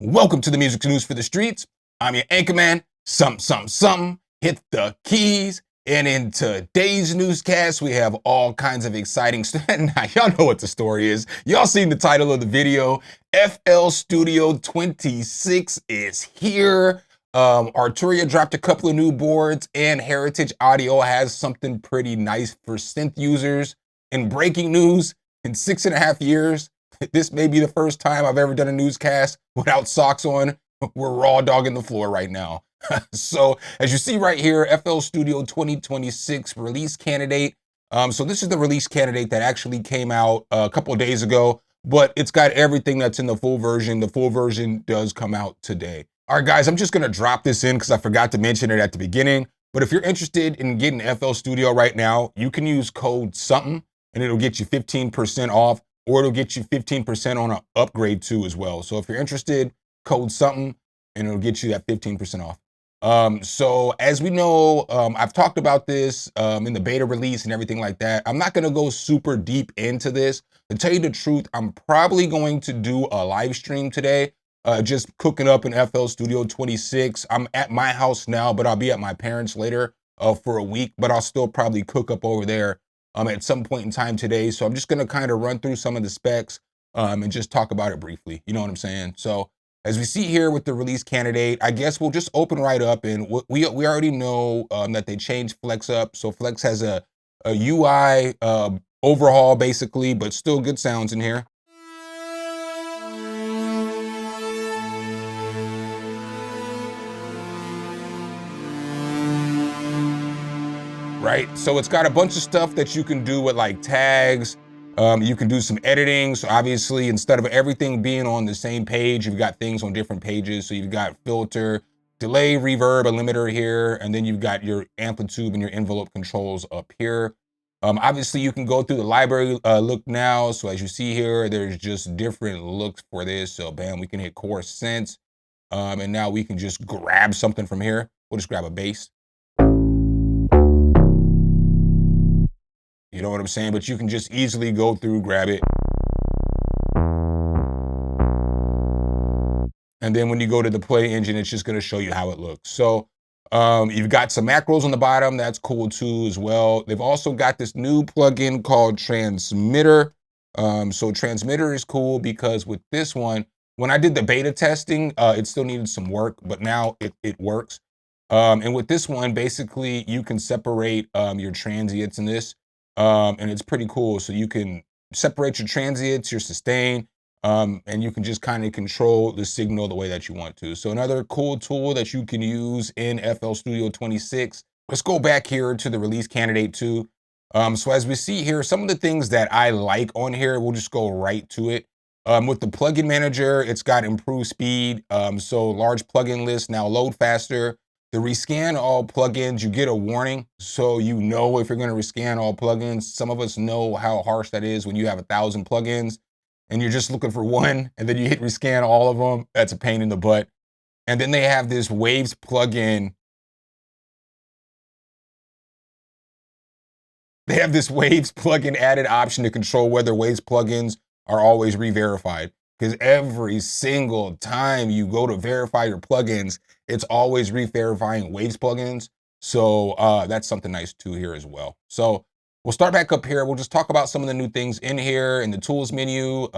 Welcome to the music news for the streets. I'm your anchorman, Something, hit the keys. And in today's newscast, we have all kinds of exciting stuff. Now, y'all know what the story is. Y'all seen the title of the video. FL Studio 26 is here. Arturia dropped a couple of new boards, and Heritage Audio has something pretty nice for synth users. In breaking news, in 6.5 years, this may be the first time I've ever done a newscast without socks on. We're raw dogging the floor right now. So as you see right here, FL Studio 2026 release candidate. So this is the release candidate that actually came out a couple of days ago, but it's got everything that's in the full version. The full version does come out today. All right, guys, I'm just gonna drop this in because I forgot to mention it at the beginning. But if you're interested in getting FL Studio right now, you can use code something and it'll get you 15% off, or it'll get you 15% on an upgrade too as well. So if you're interested, code something and it'll get you that 15% off. So as we know, I've talked about this in the beta release and everything like that. I'm not gonna go super deep into this. To tell you the truth, I'm probably going to do a live stream today, just cooking up in FL Studio 26. I'm at my house now, but I'll be at my parents' later for a week, but I'll still probably cook up over there at some point in time today. So I'm just gonna kind of run through some of the specs and just talk about it briefly. You know what I'm saying? So as we see here with the release candidate, I guess we'll just open right up, and we already know that they changed Flex up. So Flex has a UI overhaul basically, but still good sounds in here. Right? So it's got a bunch of stuff that you can do with like tags. You can do some editing. So obviously, instead of everything being on the same page, you've got things on different pages. So you've got filter, delay, reverb, a limiter here, and then you've got your amplitude and your envelope controls up here. Obviously, you can go through the library look now. So as you see here, there's just different looks for this. So bam, we can hit core synths. And now we can just grab something from here. We'll just grab a bass. You know what I'm saying? But you can just easily go through, grab it. And then when you go to the play engine, it's just gonna show you how it looks. So you've got some macros on the bottom. That's cool too as well. They've also got this new plugin called Transmitter. So Transmitter is cool because with this one, when I did the beta testing, it still needed some work, but now it works. And with this one, basically you can separate your transients in this. And it's pretty cool. So you can separate your transients, your sustain, and you can just kind of control the signal the way that you want to. So another cool tool that you can use in FL Studio 26. Let's go back here to the release candidate too. So as we see here, some of the things that I like on here, we'll just go right to it. With the plugin manager, it's got improved speed. So large plugin list now load faster. The rescan all plugins, you get a warning, so you know if you're gonna rescan all plugins. Some of us know how harsh that is when you have 1,000 plugins and you're just looking for one, and then you hit rescan all of them. That's a pain in the butt. And then they have this Waves plugin. They have this Waves plugin added option to control whether Waves plugins are always re-verified. Because every single time you go to verify your plugins, it's always re-verifying Waves plugins. So that's something nice too here as well. So we'll start back up here. We'll just talk about some of the new things in here in the tools menu.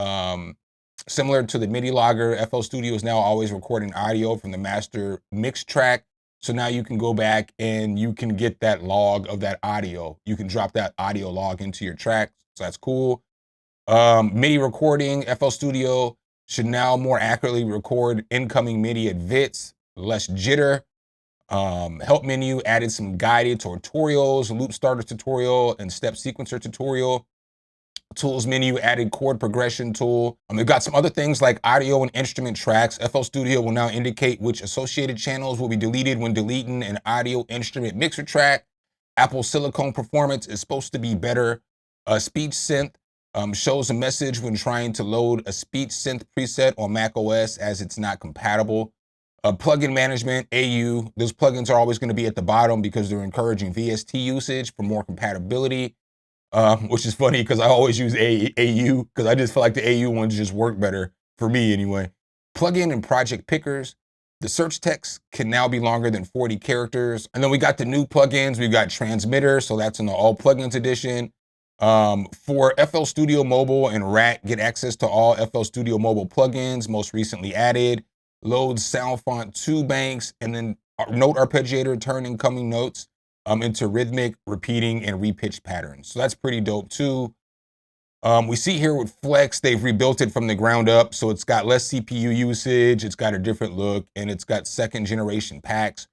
Similar to the MIDI logger, FL Studio is now always recording audio from the master mix track. So now you can go back and you can get that log of that audio. You can drop that audio log into your track. So that's cool. MIDI recording, FL Studio should now more accurately record incoming MIDI at VITs, less jitter. Help menu added some guided tutorials, loop starter tutorial, and step sequencer tutorial. Tools menu added chord progression tool. They've got some other things like audio and instrument tracks. FL Studio will now indicate which associated channels will be deleted when deleting an audio instrument mixer track. Apple Silicone performance is supposed to be better. Speech synth shows a message when trying to load a speech synth preset on Mac OS as it's not compatible. Plugin management, AU, those plugins are always going to be at the bottom because they're encouraging VST usage for more compatibility, which is funny because I always use AU because I just feel like the AU ones just work better for me anyway. Plugin and project pickers. The search text can now be longer than 40 characters. And then we got the new plugins. We've got transmitter, so that's in the all plugins edition. For FL Studio Mobile and RAT, get access to all FL Studio Mobile plugins, most recently added. Load sound font 2 banks, and then note arpeggiator, turn incoming notes into rhythmic, repeating, and repitched patterns. So that's pretty dope too. We see here with Flex, they've rebuilt it from the ground up, so it's got less CPU usage, it's got a different look, and it's got second generation packs.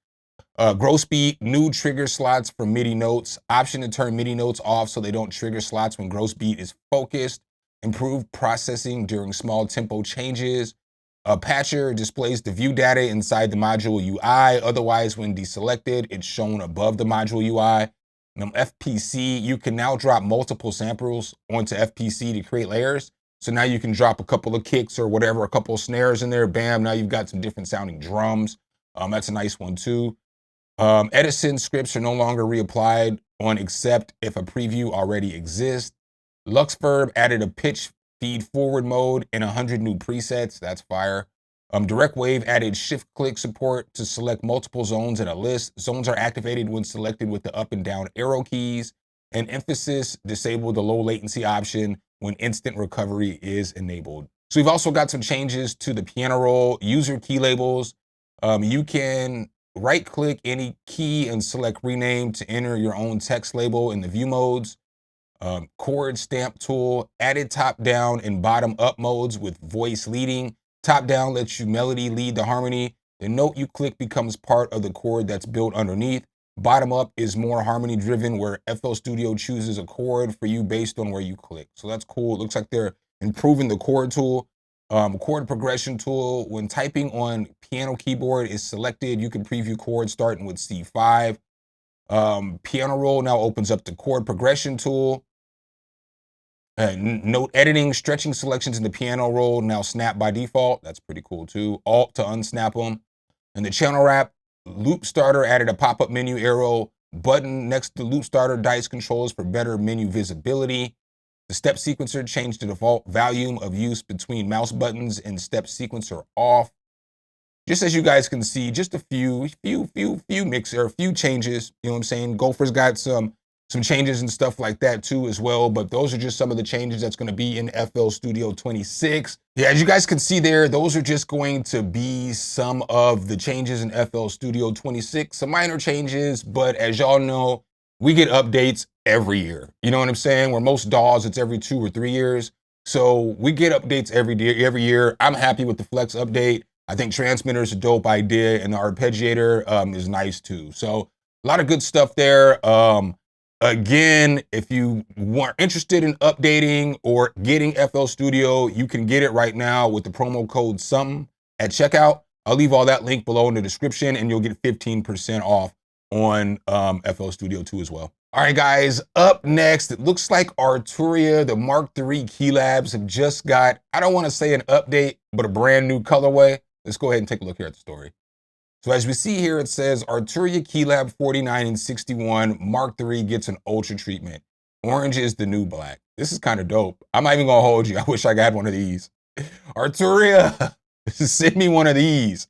Gross beat, new trigger slots for MIDI notes, option to turn MIDI notes off so they don't trigger slots when gross beat is focused, improved processing during small tempo changes. Patcher displays the view data inside the module UI, otherwise when deselected, it's shown above the module UI. FPC, you can now drop multiple samples onto FPC to create layers. So now you can drop a couple of kicks or whatever, a couple of snares in there, bam, now you've got some different sounding drums. That's a nice one too. Edison scripts are no longer reapplied on except if a preview already exists. Luxverb added a pitch feed forward mode and 100 new presets, that's fire. Direct Wave added shift click support to select multiple zones in a list. Zones are activated when selected with the up and down arrow keys. And Emphasis disabled the low latency option when instant recovery is enabled. So we've also got some changes to the piano roll, user key labels. You can right click any key and select rename to enter your own text label in the view modes. Chord stamp tool, added top down and bottom up modes with voice leading. Top down lets you melody lead the harmony. The note you click becomes part of the chord that's built underneath. Bottom up is more harmony driven, where FL Studio chooses a chord for you based on where you click. So that's cool. It looks like they're improving the chord tool. Chord progression tool, when typing on piano keyboard is selected, you can preview chords starting with C5. Piano roll now opens up the chord progression tool. Note editing, stretching selections in the piano roll now snap by default. That's pretty cool too. Alt to unsnap them. And the channel wrap, loop starter added a pop-up menu arrow button next to loop starter dice controls for better menu visibility. The step sequencer changed the default volume of use between mouse buttons and step sequencer off. Just as you guys can see, just a few changes. You know what I'm saying? Gopher's got some changes and stuff like that too as well, but those are just some of the changes that's going to be in FL Studio 26. Yeah, as you guys can see there, those are just going to be some of the changes in FL Studio 26, some minor changes, but as y'all know, we get updates every year. You know what I'm saying? Where most DAWs, it's every 2 or 3 years. So we get updates every year. I'm happy with the Flex update. I think transmitter is a dope idea, and the arpeggiator is nice too. So a lot of good stuff there. Again, if you are interested in updating or getting FL Studio, you can get it right now with the promo code SUMN at checkout. I'll leave all that link below in the description, and you'll get 15% off on FL Studio 2 as well. All right, guys, up next, it looks like Arturia, the Mark III Keylabs have just got, I don't want to say an update, but a brand new colorway. Let's go ahead and take a look here at the story. So as we see here, it says Arturia KeyLab 49 and 61 Mark III gets an ultra treatment. Orange is the new black. This is kind of dope. I'm not even gonna hold you. I wish I got one of these. Arturia, send me one of these.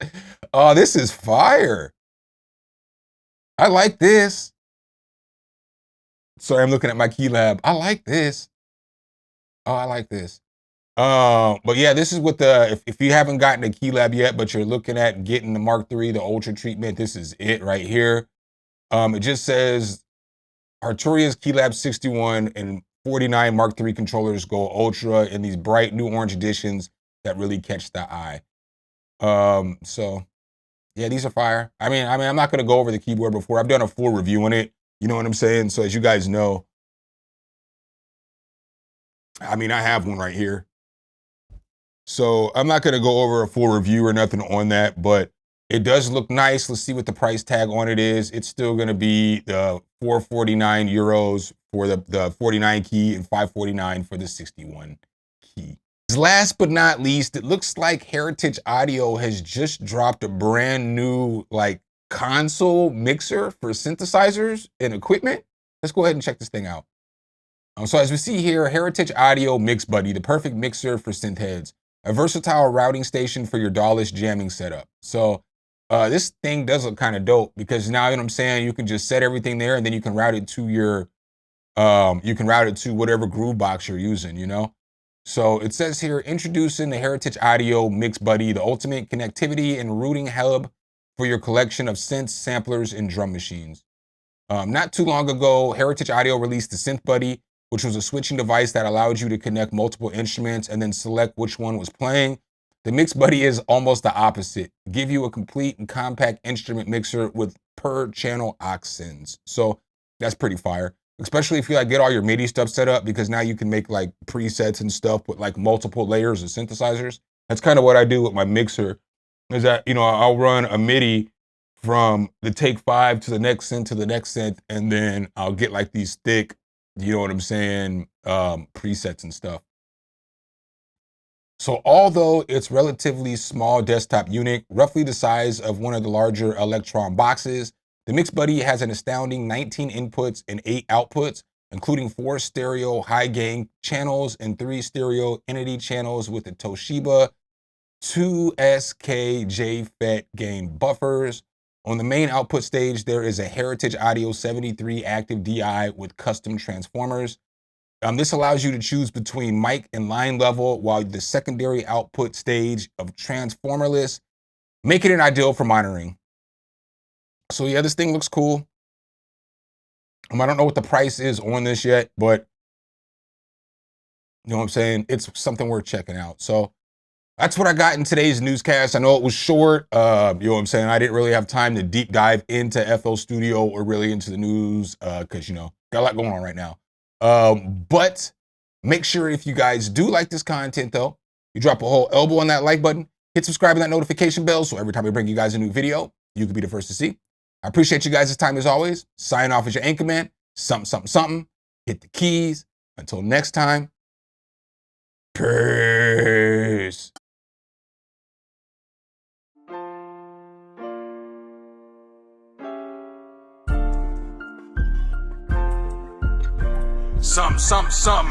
Oh, this is fire. I like this. Sorry, I'm looking at my KeyLab. I like this. Oh, I like this. But yeah, this is what the, if you haven't gotten a KeyLab yet, but you're looking at getting the Mark III, the ultra treatment, this is it right here. It just says Arturia's KeyLab 61 and 49 Mark III controllers go ultra in these bright new orange editions that really catch the eye. So yeah, these are fire. I mean, I'm not gonna go over the keyboard before. I've done a full review on it. You know what I'm saying? So as you guys know, I mean, I have one right here. So I'm not gonna go over a full review or nothing on that, but it does look nice. Let's see what the price tag on it is. It's still gonna be the 449 euros for the 49 key and 549 for the 61 key. Last but not least, it looks like Heritage Audio has just dropped a brand new like console mixer for synthesizers and equipment. Let's go ahead and check this thing out. So as we see here, Heritage Audio Mix Buddy, the perfect mixer for synth heads. a versatile routing station for your DAW-less jamming setup. So this thing does look kind of dope because now, you know what I'm saying, you can just set everything there and then you can route it to your, whatever groove box you're using, you know? So it says here, introducing the Heritage Audio Mix Buddy, the ultimate connectivity and routing hub for your collection of synths, samplers, and drum machines. Not too long ago, Heritage Audio released the Synth Buddy, which was a switching device that allowed you to connect multiple instruments and then select which one was playing. The Mix Buddy is almost the opposite. Give you a complete and compact instrument mixer with per channel aux sends. So that's pretty fire, especially if you like get all your MIDI stuff set up, because now you can make like presets and stuff with like multiple layers of synthesizers. That's kind of what I do with my mixer, is that, you know, I'll run a MIDI from the take 5 to the next synth to the next synth, and then I'll get like these thick, you know what I'm saying, presets and stuff. So although it's relatively small desktop unit, roughly the size of one of the larger Electron boxes, the Mix Buddy has an astounding 19 inputs and 8 outputs, including 4 stereo high gain channels and 3 stereo entity channels with the Toshiba 2SK JFET gain buffers. On the main output stage, there is a Heritage Audio 73 active DI with custom transformers. This allows you to choose between mic and line level, while the secondary output stage of transformerless, making it ideal for monitoring. So yeah, this thing looks cool. I don't know what the price is on this yet, but you know what I'm saying? It's something worth checking out. So that's what I got in today's newscast. I know it was short. You know what I'm saying? I didn't really have time to deep dive into FL Studio or really into the news because, you know, got a lot going on right now. But make sure if you guys do like this content, though, you drop a whole elbow on that like button, hit subscribe and that notification bell so every time we bring you guys a new video, you can be the first to see. I appreciate you guys' time as always. Sign off as your anchorman. Something. Hit the keys. Until next time. Peace. Some.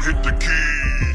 Hit the keys.